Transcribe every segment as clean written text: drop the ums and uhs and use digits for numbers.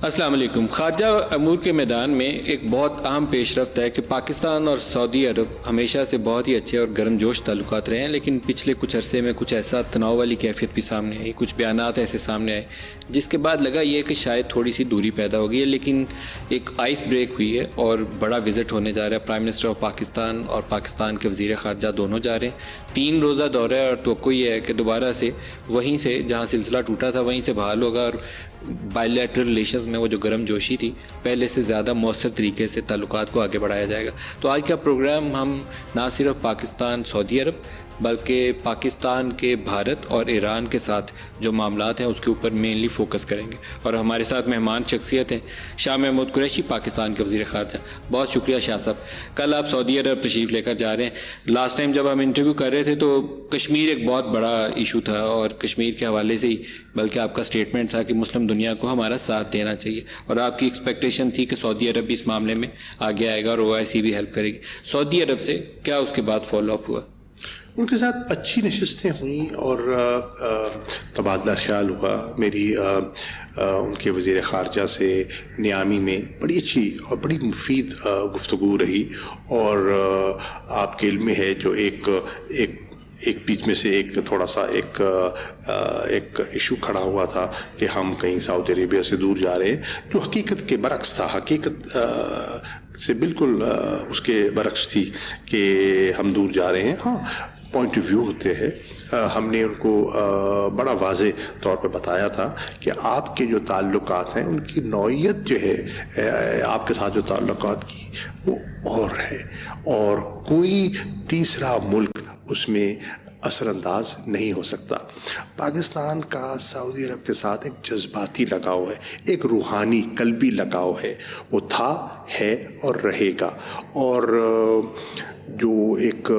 السلام علیکم. خارجہ امور کے میدان میں ایک بہت اہم پیش رفت ہے کہ پاکستان اور سعودی عرب ہمیشہ سے بہت ہی اچھے اور گرم جوش تعلقات رہے ہیں، لیکن پچھلے کچھ عرصے میں کچھ ایسا تناؤ والی کیفیت بھی سامنے آئی، کچھ بیانات ایسے سامنے آئے جس کے بعد لگا یہ کہ شاید تھوڑی سی دوری پیدا ہو گئی ہے. لیکن ایک آئس بریک ہوئی ہے اور بڑا وزٹ ہونے جا رہا ہے. پرائم منسٹر آف پاکستان اور پاکستان کے وزیر خارجہ دونوں جا رہے ہیں. 3 روزہ دورہ ہے اور توقع یہ ہے کہ دوبارہ سے وہیں سے جہاں سلسلہ ٹوٹا تھا وہیں سے بحال ہوگا اور بائی لیٹرل ریلیشنز میں وہ جو گرم جوشی تھی پہلے سے زیادہ مؤثر طریقے سے تعلقات کو آگے بڑھایا جائے گا. تو آج کا پروگرام ہم نہ صرف پاکستان سعودی عرب بلکہ پاکستان کے بھارت اور ایران کے ساتھ جو معاملات ہیں اس کے اوپر مینلی فوکس کریں گے. اور ہمارے ساتھ مہمان شخصیت ہیں شاہ محمود قریشی، پاکستان کے وزیر خارجہ. بہت شکریہ شاہ صاحب. کل آپ سعودی عرب تشریف لے کر جا رہے ہیں. لاسٹ ٹائم جب ہم انٹرویو کر رہے تھے تو کشمیر ایک بہت بڑا ایشو تھا اور کشمیر کے حوالے سے ہی بلکہ آپ کا اسٹیٹمنٹ تھا کہ مسلم دنیا کو ہمارا ساتھ دینا چاہیے اور آپ کی ایکسپیکٹیشن تھی کہ سعودی عرب بھی اس معاملے میں آگے آئے گا اور OIC بھی ہیلپ کرے گی. سعودی عرب سے کیا اس کے بعد فالو اپ ہوا؟ ان کے ساتھ اچھی نشستیں ہوئیں اور تبادلہ خیال ہوا. میری ان کے وزیر خارجہ سے نیامی میں بڑی اچھی اور بڑی مفید گفتگو رہی. اور آپ کے علم میں ہے جو ایک بیچ میں سے ایک تھوڑا سا ایک ایشو کھڑا ہوا تھا کہ ہم کہیں سعودی عربیہ سے دور جا رہے ہیں، جو حقیقت کے برعکس تھا. حقیقت سے بالکل اس کے برعکس تھی کہ ہم دور جا رہے ہیں. ہاں، پوائنٹ آف ویو ہوتے ہیں. ہم نے ان کو بڑا واضح طور پہ بتایا تھا کہ آپ کے جو تعلقات ہیں ان کی نوعیت جو ہے آپ کے ساتھ جو تعلقات کی وہ اور ہے، اور کوئی تیسرا ملک اس میں اثر انداز نہیں ہو سکتا. پاکستان کا سعودی عرب کے ساتھ ایک جذباتی لگاؤ ہے، ایک روحانی قلبی لگاؤ ہے. وہ تھا، ہے اور رہے گا. اور جو ایک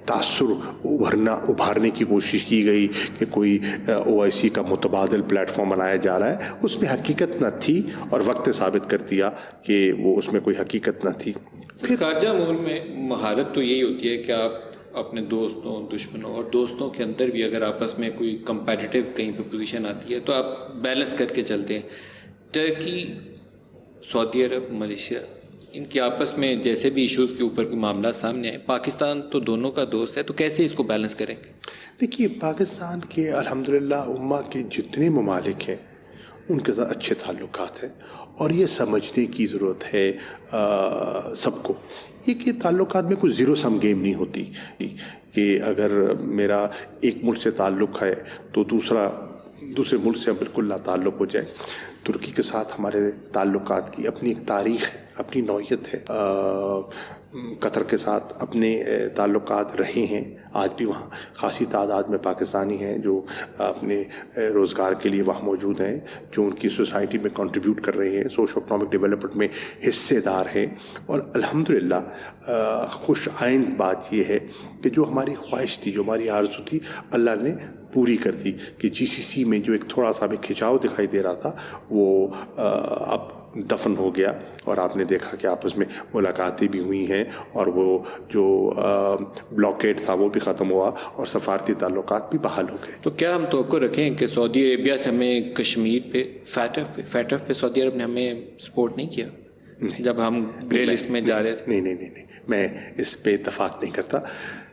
تاثر ابھارنے کی کوشش کی گئی کہ کوئی OIC کا متبادل پلیٹ فارم بنایا جا رہا ہے، اس میں حقیقت نہ تھی اور وقت ثابت کر دیا کہ وہ اس میں کوئی حقیقت نہ تھی. پھر خارجہ امور میں مہارت تو یہی ہوتی ہے کہ آپ اپنے دوستوں، دشمنوں اور دوستوں کے اندر بھی اگر آپس میں کوئی کمپیٹیٹیو کہیں پہ پوزیشن آتی ہے تو آپ بیلنس کر کے چلتے ہیں. ٹرکی، سعودی عرب، ملیشیا، ان کے آپس میں جیسے بھی ایشوز کے اوپر کوئی معاملات سامنے آئے، پاکستان تو دونوں کا دوست ہے، تو کیسے اس کو بیلنس کریں گے؟ دیکھیے، پاکستان کے الحمدللہ امہ کے جتنے ممالک ہیں ان کے ساتھ اچھے تعلقات ہیں، اور یہ سمجھنے کی ضرورت ہے سب کو یہ کہ تعلقات میں کوئی زیرو سم گیم نہیں ہوتی کہ اگر میرا ایک ملک سے تعلق ہے تو دوسرے ملک سے بالکل لا تعلق ہو جائے. ترکی کے ساتھ ہمارے تعلقات کی اپنی ایک تاریخ ہے، اپنی نوعیت ہے. قطر کے ساتھ اپنے تعلقات رہے ہیں، آج بھی وہاں خاصی تعداد میں پاکستانی ہیں جو اپنے روزگار کے لیے وہاں موجود ہیں، جو ان کی سوسائٹی میں کنٹریبیوٹ کر رہے ہیں، سوشو اکنامک ڈیولپمنٹ میں حصے دار ہیں. اور الحمدللہ خوش آئند بات یہ ہے کہ جو ہماری خواہش تھی، جو ہماری آرزو تھی، اللہ نے پوری کر دی کہ GCC میں جو ایک تھوڑا سا بھی کھچاؤ دکھائی دے رہا تھا وہ اب دفن ہو گیا. اور آپ نے دیکھا کہ آپس میں ملاقاتیں بھی ہوئی ہیں اور وہ جو بلاکیڈ تھا وہ بھی ختم ہوا اور سفارتی تعلقات بھی بحال ہو گئے. تو کیا ہم توقع رکھیں کہ سعودی عربیہ سے ہمیں کشمیر پہ فیٹف پہ سعودی عرب نے ہمیں سپورٹ نہیں کیا جب ہم گرے لسٹ میں جا رہے تھے؟ نہیں، میں اس پہ اتفاق نہیں کرتا.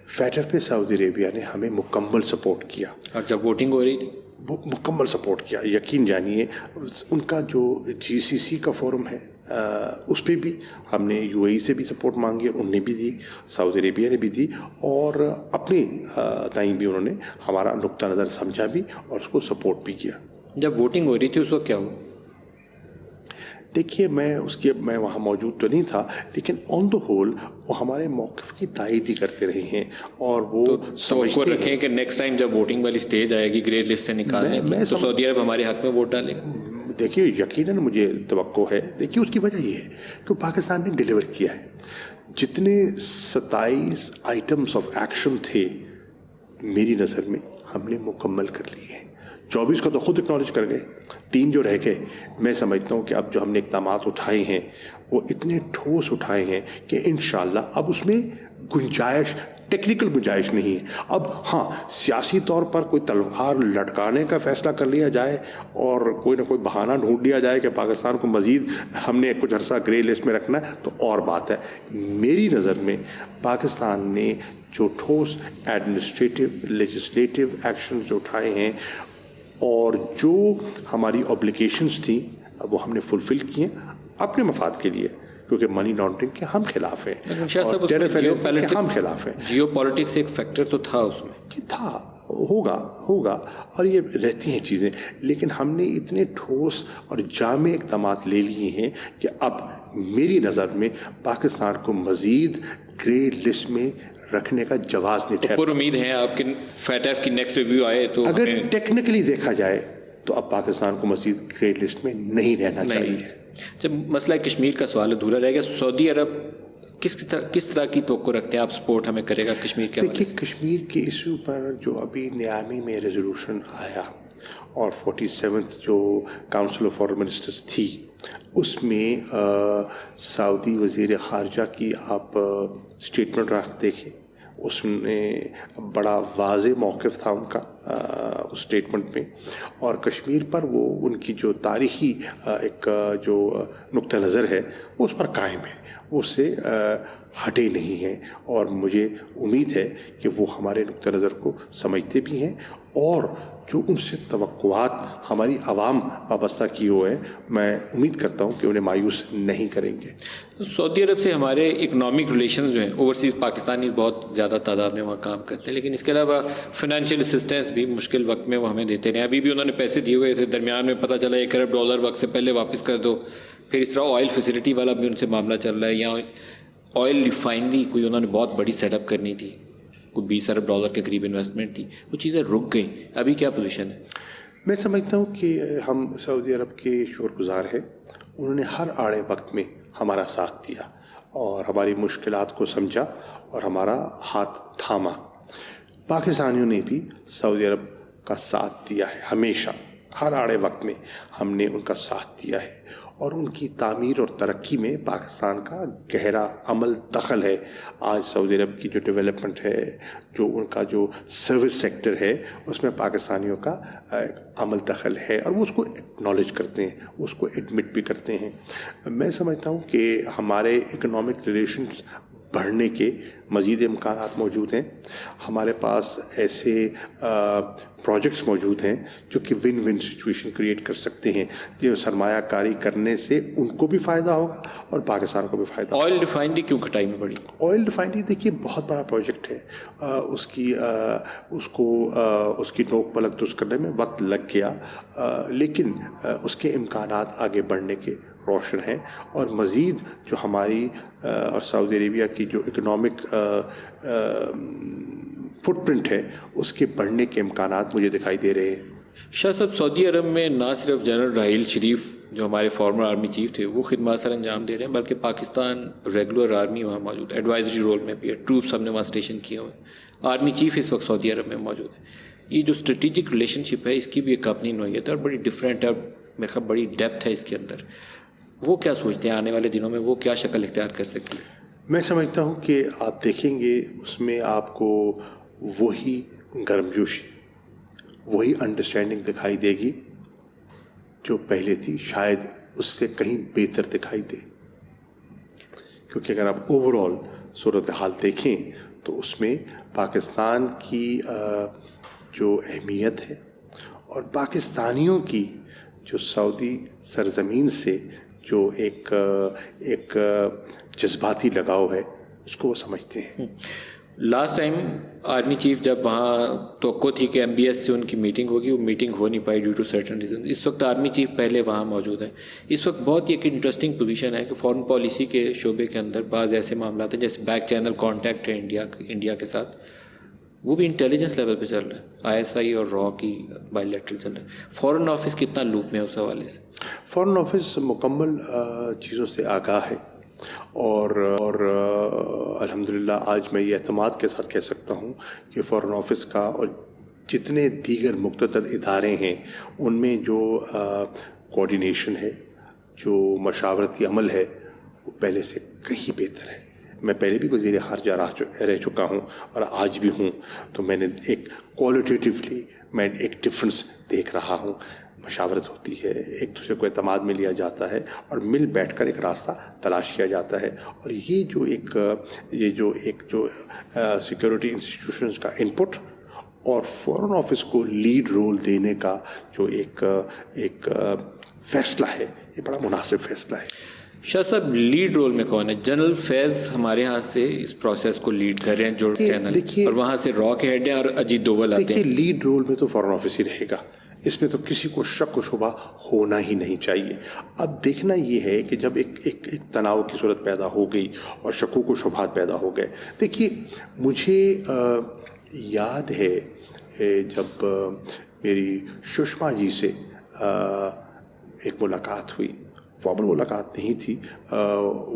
فیٹف پہ سعودی عربیہ نے ہمیں مکمل سپورٹ کیا، اور جب ووٹنگ ہو رہی تھی مکمل سپورٹ کیا. یقین جانیے ان کا جو GCC کا فورم ہے اس پہ بھی ہم نے UAE سے بھی سپورٹ مانگی، انہوں نے بھی دی، سعودی عربیہ نے بھی دی، اور اپنی تئیں بھی انہوں نے ہمارا نقطہ نظر سمجھا بھی اور اس کو سپورٹ بھی کیا. جب ووٹنگ ہو رہی تھی اس وقت کیا ہوا؟ دیکھیے، میں وہاں موجود تو نہیں تھا، لیکن آن دا ہول وہ ہمارے موقف کی تائید ہی کرتے رہے ہیں اور وہ توقع رکھیں کہ نیکسٹ ٹائم جب ووٹنگ والی سٹیج آئے گی گرے لسٹ سے نکالنے کی تو سعودی عرب ہمارے حق میں ووٹ ڈالے گا. دیکھیے، یقیناً مجھے توقع ہے. دیکھیے، اس کی وجہ یہ ہے کہ پاکستان نے ڈیلیور کیا ہے. جتنے 27 آئٹمس آف ایکشن تھے میری نظر میں ہم نے مکمل کر لیے ہیں. 24 کا تو خود اکنالج کر گئے. 3 جو رہ گئے، میں سمجھتا ہوں کہ اب جو ہم نے اقدامات اٹھائے ہیں وہ اتنے ٹھوس اٹھائے ہیں کہ انشاءاللہ اب اس میں گنجائش ٹیکنیکل گنجائش نہیں ہے. اب ہاں سیاسی طور پر کوئی تلوار لٹکانے کا فیصلہ کر لیا جائے اور کوئی نہ کوئی بہانہ ڈھونڈ لیا جائے کہ پاکستان کو مزید ہم نے کچھ عرصہ گرے لسٹ میں رکھنا ہے تو اور بات ہے. میری نظر میں پاکستان نے جو ٹھوس ایڈمنسٹریٹو لیجسلیٹو ایکشنز جو اٹھائے ہیں اور جو ہماری اوبلیگیشنز تھیں وہ ہم نے فلفل کی ہیں اپنے مفاد کے لیے, کیونکہ منی لانڈرنگ کے ہم خلاف ہیں اور ٹیرر فائنینسنگ کے ہم خلاف ہیں. جیو پالیٹکس ایک فیکٹر تو تھا اس میں, تھا, ہوگا اور یہ رہتی ہیں چیزیں, لیکن ہم نے اتنے ٹھوس اور جامع اقدامات لے لیے ہیں کہ اب میری نظر میں پاکستان کو مزید گرے لسٹ میں رکھنے کا جواز نہیں ٹھہرتا. پر امید ہے آپ کے فیٹیف کی نیکسٹ ریویو آئے تو اگر ٹیکنیکلی دیکھا جائے تو اب پاکستان کو مزید گرے لسٹ میں نہیں رہنا چاہیے. جب مسئلہ کشمیر کا سوال ادھورا رہ گیا, سعودی عرب کس طرح کی توقع رکھتے ہیں آپ سپورٹ ہمیں کرے گا کشمیر کے حوالے سے؟ دیکھیے کشمیر کے ایشو پر جو ابھی نیامی میں ریزولوشن آیا اور 47th جو کاؤنسل آف فارن منسٹرز تھی اس میں سعودی وزیر خارجہ کی آپ اسٹیٹمنٹ رکھ دیکھیں, اس میں بڑا واضح موقف تھا ان کا اس اسٹیٹمنٹ میں, اور کشمیر پر وہ ان کی جو تاریخی ایک جو نقطہ نظر ہے وہ اس پر قائم ہے, وہ اس سے ہٹے نہیں ہیں, اور مجھے امید ہے کہ وہ ہمارے نقطہ نظر کو سمجھتے بھی ہیں اور جو ان سے توقعات ہماری عوام وابستہ کی ہوئے ہیں میں امید کرتا ہوں کہ انہیں مایوس نہیں کریں گے. سعودی عرب سے ہمارے اکنامک ریلیشنز جو ہیں اوورسیز پاکستانی بہت زیادہ تعداد میں وہاں کام کرتے ہیں, لیکن اس کے علاوہ فائنینشیل اسسٹنس بھی مشکل وقت میں وہ ہمیں دیتے رہے. ابھی بھی انہوں نے پیسے دیے ہوئے تھے, درمیان میں پتہ چلا $1 ارب وقت سے پہلے واپس کر دو, پھر اس طرح آئل فیسلٹی والا بھی ان سے معاملہ چل رہا ہے, یا آئل ریفائنری کوئی انہوں نے بہت بڑی سیٹ اپ کرنی تھی, کوئی $20 ارب کے قریب انویسٹمنٹ تھی, وہ چیزیں رک گئیں. ابھی کیا پوزیشن ہے؟ میں سمجھتا ہوں کہ ہم سعودی عرب کے شکر گزار ہیں, انہوں نے ہر آڑے وقت میں ہمارا ساتھ دیا اور ہماری مشکلات کو سمجھا اور ہمارا ہاتھ تھاما. پاکستانیوں نے بھی سعودی عرب کا ساتھ دیا ہے, ہمیشہ ہر آڑے وقت میں ہم نے ان کا ساتھ دیا ہے, اور ان کی تعمیر اور ترقی میں پاکستان کا گہرا عمل دخل ہے. آج سعودی عرب کی جو ڈیولپمنٹ ہے, جو ان کا جو سروس سیکٹر ہے, اس میں پاکستانیوں کا عمل دخل ہے اور وہ اس کو اکنالج کرتے ہیں, اس کو ایڈمٹ بھی کرتے ہیں. میں سمجھتا ہوں کہ ہمارے اکنامک ریلیشنز بڑھنے کے مزید امکانات موجود ہیں. ہمارے پاس ایسے پروجیکٹس موجود ہیں جو کہ ون ون سچویشن کریٹ کر سکتے ہیں, جو سرمایہ کاری کرنے سے ان کو بھی فائدہ ہوگا اور پاکستان کو بھی فائدہ ہوگا. آئل ریفائنری کیوں کٹائی میں پڑی؟ آئل ریفائنری دیکھیے بہت بڑا پروجیکٹ ہے, اس کی نوک پلک درست کرنے میں وقت لگ گیا, لیکن اس کے امکانات آگے بڑھنے کے روشن ہیں, اور مزید جو ہماری اور سعودی عربیہ کی جو اکنامک فٹ پرنٹ ہے اس کے بڑھنے کے امکانات مجھے دکھائی دے رہے ہیں. شاہ صاحب, سعودی عرب میں نہ صرف جنرل راحیل شریف جو ہمارے فارمر آرمی چیف تھے وہ خدمات سر انجام دے رہے ہیں, بلکہ پاکستان ریگولر آرمی وہاں موجود ہے, ایڈوائزری رول میں بھی ہے, ٹروپس ہم نے وہاں اسٹیشن کیے ہوئے ہیں, آرمی چیف اس وقت سعودی عرب میں موجود ہے. یہ جو اسٹریٹجک ریلیشن شپ ہے اس کی بھی ایک اپنی نوعیت ہے اور بڑی ڈفرینٹ ہے, میرے خیال بڑی ڈیپتھ ہے اس کے اندر. وہ کیا سوچتے ہیں آنے والے دنوں میں وہ کیا شکل اختیار کر سکتی ہے؟ میں سمجھتا ہوں کہ آپ دیکھیں گے اس میں آپ کو وہی گرمجوشی, وہی انڈرسٹینڈنگ دکھائی دے گی جو پہلے تھی, شاید اس سے کہیں بہتر دکھائی دے. کیونکہ اگر آپ اوور آل صورتحال دیکھیں تو اس میں پاکستان کی جو اہمیت ہے اور پاکستانیوں کی جو سعودی سرزمین سے جو ایک جذباتی لگاؤ ہے اس کو وہ سمجھتے ہیں. لاسٹ ٹائم آرمی چیف جب وہاں توقع تھی کہ MBS سے ان کی میٹنگ ہوگی, وہ میٹنگ ہو نہیں پائی ڈیو ٹو سرٹن ریزن. اس وقت آرمی چیف پہلے وہاں موجود ہیں. اس وقت بہت ہی ایک انٹرسٹنگ پوزیشن ہے کہ فارن پالیسی کے شعبے کے اندر بعض ایسے معاملات ہیں جیسے بیک چینل کانٹیکٹ ہے انڈیا کے ساتھ, وہ بھی انٹیلیجنس لیول پہ چل رہا ہے, ISI اور را کی بائی لیٹرل چل رہا ہے. فارن آفس کتنا لوپ میں ہے اس حوالے سے؟ فارن آفس مکمل چیزوں سے آگاہ ہے, اور الحمدللہ آج میں یہ اعتماد کے ساتھ کہہ سکتا ہوں کہ فارن آفس کا اور جتنے دیگر مقتدر ادارے ہیں ان میں جو کوآرڈینیشن ہے, جو مشاورتی عمل ہے, وہ پہلے سے کہیں بہتر ہے. میں پہلے بھی وزیر خارجہ رہ چکا ہوں اور آج بھی ہوں, تو میں نے ایک کوالٹیٹیولی میں ایک ڈفرنس دیکھ رہا ہوں. مشاورت ہوتی ہے, ایک دوسرے کو اعتماد میں لیا جاتا ہے اور مل بیٹھ کر ایک راستہ تلاش کیا جاتا ہے. اور یہ جو سیکورٹی انسٹیٹیوشنز کا انپٹ اور فورن آفس کو لیڈ رول دینے کا جو ایک فیصلہ ہے, یہ بڑا مناسب فیصلہ ہے. شاہ صاحب, لیڈ رول میں کون ہے؟ جنرل فیض ہمارے ہاں سے اس پروسیس کو لیڈ کر رہے ہیں جو چینل, اور وہاں سے را کے ہیڈ ہیں اور اجیت دوول آتے ہیں. دیکھیے, لیڈ رول میں تو فورن آفس ہی رہے گا, اس میں تو کسی کو شک و شبہ ہونا ہی نہیں چاہیے. اب دیکھنا یہ ہے کہ جب ایک تناؤ کی صورت پیدا ہو گئی اور شکوک و شبہات پیدا ہو گئے. دیکھیے, مجھے یاد ہے جب میری سشما جی سے ایک ملاقات ہوئی, فارمل ملاقات نہیں تھی,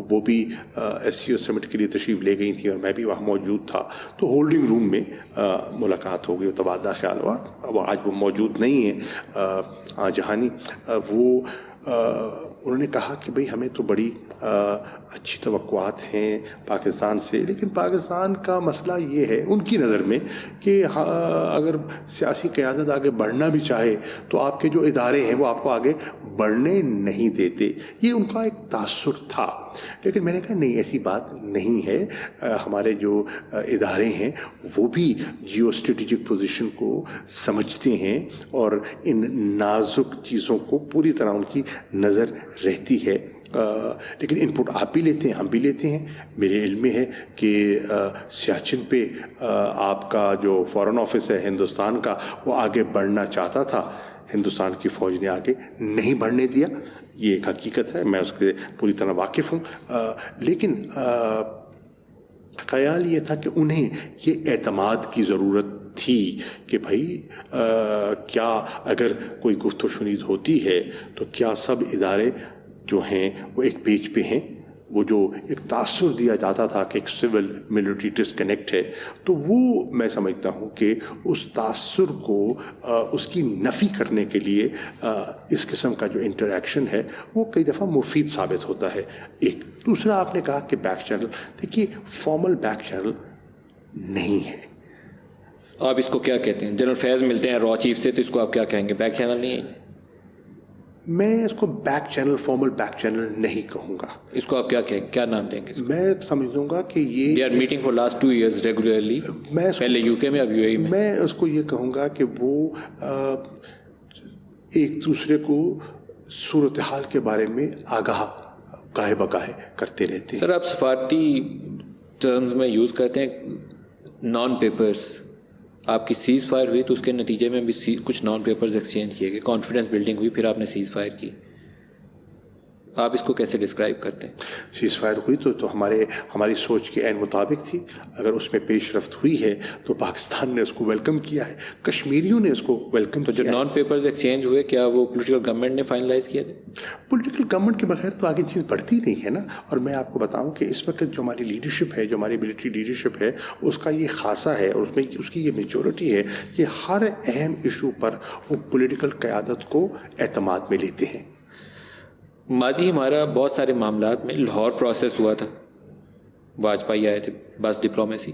وہ بھی ایس سی او سمٹ کے لیے تشریف لے گئی تھیں اور میں بھی وہاں موجود تھا, تو ہولڈنگ روم میں ملاقات ہو گئی, تبادلہ خیال ہوا. وہ آج وہ موجود نہیں ہیں جہانی. وہ انہوں نے کہا کہ بھئی ہمیں تو بڑی اچھی توقعات ہیں پاکستان سے, لیکن پاکستان کا مسئلہ یہ ہے ان کی نظر میں کہ اگر سیاسی قیادت آگے بڑھنا بھی چاہے تو آپ کے جو ادارے ہیں وہ آپ کو آگے بڑھنے نہیں دیتے. یہ ان کا ایک تاثر تھا, لیکن میں نے کہا نہیں, ایسی بات نہیں ہے. ہمارے جو ادارے ہیں وہ بھی جیو اسٹریٹجک پوزیشن کو سمجھتے ہیں اور ان نازک چیزوں کو پوری طرح ان کی نظر رہتی ہے. لیکن ان پٹ آپ بھی لیتے ہیں, ہم بھی لیتے ہیں. میرے علم میں ہے کہ سیاچن پہ آپ کا جو فورن آفس ہے ہندوستان کا, وہ آگے بڑھنا چاہتا تھا, ہندوستان کی فوج نے آگے نہیں بڑھنے دیا. یہ ایک حقیقت ہے, میں اس کے پوری طرح واقف ہوں. لیکن خیال یہ تھا کہ انہیں یہ اعتماد کی ضرورت تھی کہ بھائی کیا اگر کوئی گفت و شنید ہوتی ہے تو کیا سب ادارے جو ہیں وہ ایک پیج پہ ہیں. وہ جو ایک تاثر دیا جاتا تھا کہ ایک سول ملٹری ڈسکنیکٹ ہے, تو وہ میں سمجھتا ہوں کہ اس تاثر کو اس کی نفی کرنے کے لیے اس قسم کا جو انٹریکشن ہے وہ کئی دفعہ مفید ثابت ہوتا ہے. ایک دوسرا آپ نے کہا کہ بیک چینل, دیکھیے فارمل بیک چینل نہیں ہے. آپ اس کو کیا کہتے ہیں؟ جنرل فیض ملتے ہیں را چیف سے, تو اس کو آپ کیا کہیں گے؟ بیک چینل نہیں ہے. میں اس کو back channel, formal back channel نہیں کہوں گا. اس کو آپ کیا نام دیں گے؟ میں سمجھوں گا کہ یہ they are meeting for last 2 years regularly, پہلے یو کے میں, اب یو اے میں. میں اس کو یہ کہوں گا کہ وہ ایک دوسرے کو صورتحال کے بارے میں آگاہ گاہے بگاہے کرتے رہتے ہیں. سر, آپ سفارتی ٹرمز میں یوز کرتے ہیں نان پیپرز. آپ کی سیز فائر ہوئی تو اس کے نتیجے میں بھی کچھ نان پیپرز ایکسچینج کیے گئے, کانفیڈنس بلڈنگ ہوئی, پھر آپ نے سیز فائر کی. آپ اس کو کیسے ڈسکرائب کرتے ہیں؟ سیز فائر ہوئی تو ہماری سوچ کے عین مطابق تھی. اگر اس میں پیش رفت ہوئی ہے تو پاکستان نے اس کو ویلکم کیا ہے, کشمیریوں نے اس کو ویلکم کیا. تو جو نان پیپرز ایکسچینج ہوئے, کیا وہ پولیٹیکل گورنمنٹ نے فائنلائز کیا تھے؟ پولیٹیکل گورنمنٹ کے بغیر تو آگے چیز بڑھتی نہیں ہے نا. اور میں آپ کو بتاؤں کہ اس وقت جو ہماری لیڈرشپ ہے, جو ہماری ملٹری لیڈرشپ ہے, اس کا یہ خاصہ ہے اور اس میں اس کی یہ میجورٹی ہے کہ ہر اہم ایشو پر وہ پولیٹیکل قیادت کو اعتماد میں لیتے ہیں. ماضی ہمارا بہت سارے معاملات میں لاہور پروسیس ہوا تھا, واجپئی آئے تھے, بس ڈپلومیسی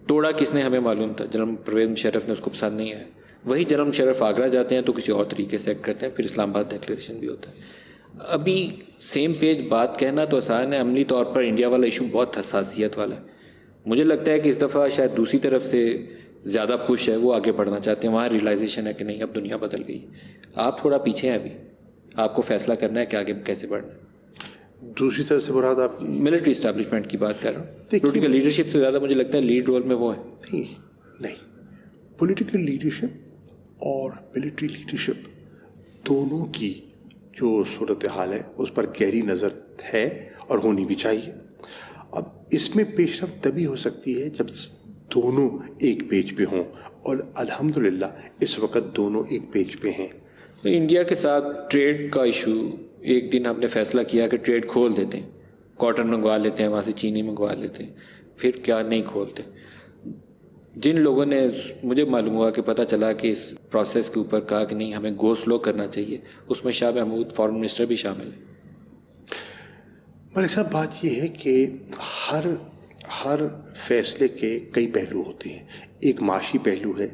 توڑا کس نے ہمیں معلوم تھا. جنرل پرویز مشرف نے اس کو پسند نہیں آیا. وہی جنرل مشرف آگرہ جاتے ہیں تو کسی اور طریقے سے ایکٹ کرتے ہیں, پھر اسلام آباد ڈکلیریشن بھی ہوتا ہے. ابھی سیم پیج بات کہنا تو آسان ہے, عملی طور پر انڈیا والا ایشو بہت حساسیت والا ہے. مجھے لگتا ہے کہ اس دفعہ شاید دوسری طرف سے زیادہ پش ہے, وہ آگے بڑھنا چاہتے ہیں. وہاں ریئلائزیشن ہے کہ نہیں, اب دنیا بدل گئی. آپ تھوڑا پیچھے ہیں, ابھی آپ کو فیصلہ کرنا ہے کہ آگے کیسے بڑھنا ہے. دوسری طرف سے مراد آپ ملٹری اسٹیبلشمنٹ کی بات کر رہا ہوں. پولیٹیکل لیڈرشپ سے زیادہ مجھے لگتا ہے لیڈ رول میں وہ ہے. نہیں, پولیٹیکل لیڈرشپ اور ملٹری لیڈرشپ دونوں کی جو صورتحال ہے اس پر گہری نظر ہے اور ہونی بھی چاہیے. اب اس میں پیش رفت تبھی ہو سکتی ہے جب دونوں ایک پیج پہ ہوں, اور الحمدللہ اس وقت دونوں ایک پیج پہ ہیں. انڈیا کے ساتھ ٹریڈ کا ایشو, ایک دن ہم نے فیصلہ کیا کہ ٹریڈ کھول دیتے ہیں, کاٹن منگوا لیتے ہیں وہاں سے, چینی منگوا لیتے ہیں, پھر کیا نہیں کھولتے. جن لوگوں نے, مجھے معلوم ہوا کہ پتہ چلا کہ اس پروسیس کے اوپر کہا کہ نہیں ہمیں گو سلو کرنا چاہیے, اس میں شاہ محمود فارن منسٹر بھی شامل ہیں. ملک صاحب بات یہ ہے کہ ہر فیصلے کے کئی پہلو ہوتے ہیں. ایک معاشی پہلو ہے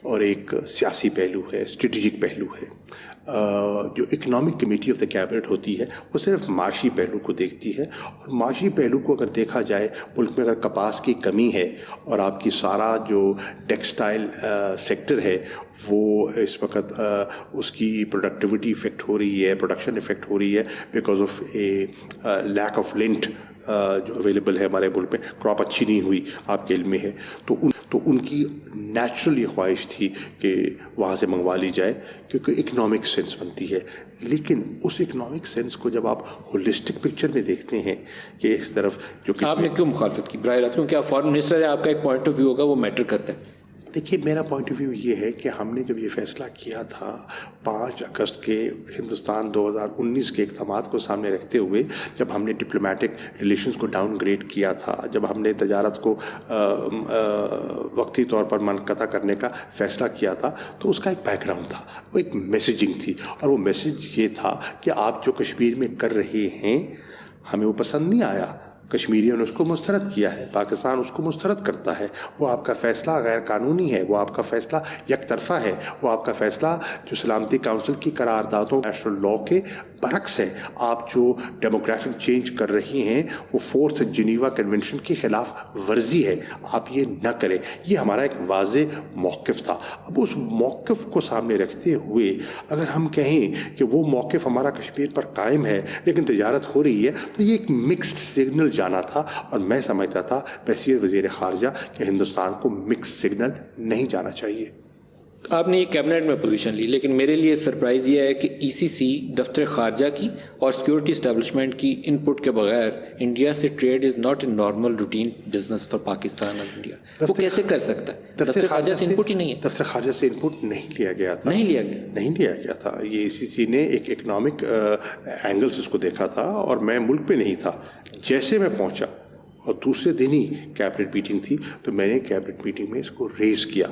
اور ایک سیاسی پہلو ہے، اسٹریٹجک پہلو ہے. جو economic committee of the cabinet ہوتی ہے وہ صرف معاشی پہلو کو دیکھتی ہے، اور معاشی پہلو کو اگر دیکھا جائے، ملک میں اگر کپاس کی کمی ہے اور آپ کی سارا جو ٹیکسٹائل سیکٹر ہے وہ اس وقت اس کی پروڈکٹیوٹی افیکٹ ہو رہی ہے، پروڈکشن افیکٹ ہو رہی ہے because of a lack of lent جو اویلیبل ہے ہمارے ملک میں، کراپ اچھی نہیں ہوئی، آپ کے علم میں ہے، تو ان کی نیچرل یہ خواہش تھی کہ وہاں سے منگوا لی جائے کیونکہ اکنامک سینس بنتی ہے. لیکن اس اکنامک سینس کو جب آپ ہولسٹک پکچر میں دیکھتے ہیں کہ اس طرف جو آپ نے کیوں مخالفت کی براہ راست؟ کیونکہ آپ فارن منسٹر ہیں، آپ کا ایک پوائنٹ آف ویو ہوگا، وہ میٹر کرتا ہے. دیکھیے میرا پوائنٹ آف ویو یہ ہے کہ ہم نے جب یہ فیصلہ کیا تھا 5 اگست کے ہندوستان 2019 کے اقدامات کو سامنے رکھتے ہوئے، جب ہم نے ڈپلومیٹک ریلیشنز کو ڈاؤن گریڈ کیا تھا، جب ہم نے تجارت کو وقتی طور پر منقطع کرنے کا فیصلہ کیا تھا، تو اس کا ایک بیک گراؤنڈ تھا، وہ ایک میسیجنگ تھی، اور وہ میسیج یہ تھا کہ آپ جو کشمیر میں کر رہے ہیں ہمیں وہ پسند نہیں آیا. کشمیریوں نے اس کو مسترد کیا ہے، پاکستان اس کو مسترد کرتا ہے. وہ آپ کا فیصلہ غیر قانونی ہے، وہ آپ کا فیصلہ یک طرفہ ہے، وہ آپ کا فیصلہ جو سلامتی کونسل کی قراردادوں نیشنل لا کے برعکس ہے. آپ جو ڈیموگرافک چینج کر رہی ہیں وہ 4th جنیوا کنونشن کی خلاف ورزی ہے، آپ یہ نہ کریں. یہ ہمارا ایک واضح موقف تھا. اب اس موقف کو سامنے رکھتے ہوئے اگر ہم کہیں کہ وہ موقف ہمارا کشمیر پر قائم ہے لیکن تجارت ہو رہی ہے، تو یہ ایک مکسڈ سگنل جانا تھا، اور میں سمجھتا تھا بحیثیت وزیر خارجہ کہ ہندوستان کو مکس سگنل نہیں جانا چاہیے. آپ نے یہ کیبنٹ میں پوزیشن لی، لیکن میرے لیے سرپرائز یہ ہے کہ ای سی سی دفتر خارجہ کی اور سیکورٹی اسٹیبلشمنٹ کی ان پٹ کے بغیر انڈیا سے trait is not a normal routine business for Pakistan اور انڈیا. وہ کیسے کر سکتا ہے؟ دفتر خارجہ سے ان پٹ ہی نہیں ہے. دفتر خارجہ سے ان پٹ نہیں لیا گیا تھا. نہیں لیا گیا تھا. یہ ای سی سی نے ایک اکنامک اینگل سے اس کو دیکھا تھا، اور میں ملک پہ نہیں تھا. جیسے میں پہنچا اور دوسرے دن ہی کیبنٹ میٹنگ تھی، تو میں نے کیبنٹ میٹنگ میں اس کو ریز کیا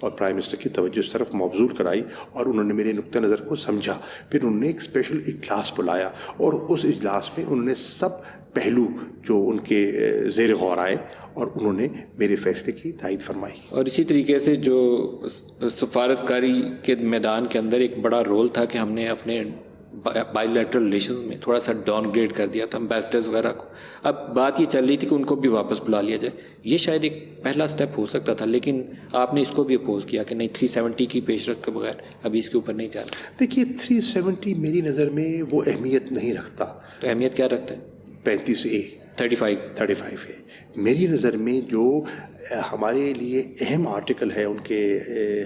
اور پرائم منسٹر کی توجہ اس طرف مبذول کرائی، اور انہوں نے میرے نقطہ نظر کو سمجھا. پھر انہوں نے ایک اسپیشل اجلاس بلایا، اور اس اجلاس میں انہوں نے سب پہلو جو ان کے زیر غور آئے اور انہوں نے میرے فیصلے کی تائید فرمائی. اور اسی طریقے سے جو سفارتکاری کے میدان کے اندر ایک بڑا رول تھا کہ ہم نے اپنے بائی لیٹرل ریلیشنز میں تھوڑا سا ڈاؤن گریڈ کر دیا تھا امبیسڈرز وغیرہ کو. اب بات یہ چل رہی تھی کہ ان کو بھی واپس بلا لیا جائے. یہ شاید ایک پہلا سٹیپ ہو سکتا تھا، لیکن آپ نے اس کو بھی اپوز کیا کہ نہیں، 370 کی پیش رفت کے بغیر ابھی اس کے اوپر نہیں جانا. دیکھیے 370 میری نظر میں وہ اہمیت نہیں رکھتا. تو اہمیت کیا رکھتا ہے؟ 35A 35 ہے. میری نظر میں جو ہمارے لیے اہم آرٹیکل ہے ان کے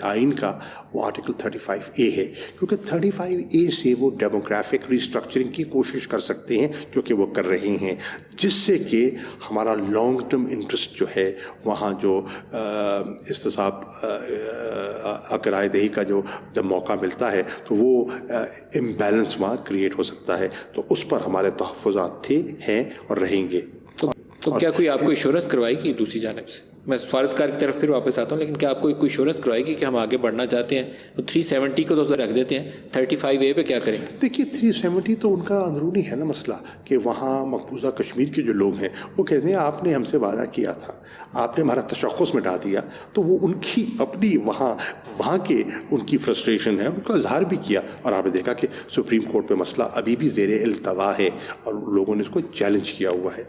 آئین کا، وہ آرٹیکل 35A ہے، کیونکہ 35A سے وہ ڈیموگرافک ریسٹرکچرنگ کی کوشش کر سکتے ہیں، جو کہ وہ کر رہے ہیں، جس سے کہ ہمارا لانگ ٹرم انٹرسٹ جو ہے وہاں جو استصاب کرائے دہی کا جو جب موقع ملتا ہے تو وہ امبیلنس وہاں کریٹ ہو سکتا ہے. تو اس پر ہمارے تحفظات تھے، ہیں اور رہیں گے. تو کیا کوئی آپ کو ایشورنس کروائے گی دوسری جانب سے؟ میں سفارتکار کی طرف پھر واپس آتا ہوں، لیکن کیا آپ کو کوئی ایشورنس کروائے گی کہ ہم آگے بڑھنا چاہتے ہیں؟ تو 370 کو تو رکھ دیتے ہیں، 35A پہ کیا کریں گے؟ دیکھیے 370 تو ان کا اندرونی ہے نا مسئلہ، کہ وہاں مقبوضہ کشمیر کے جو لوگ ہیں وہ کہتے ہیں آپ نے ہم سے وعدہ کیا تھا، آپ نے ہمارا تشخص مٹا دیا. تو وہ ان کی اپنی وہاں کے ان کی فرسٹریشن ہے، ان کا اظہار بھی کیا، اور آپ نے دیکھا کہ سپریم کورٹ پہ مسئلہ ابھی بھی زیر التوا ہے اور لوگوں نے اس کو چیلنج کیا ہوا ہے.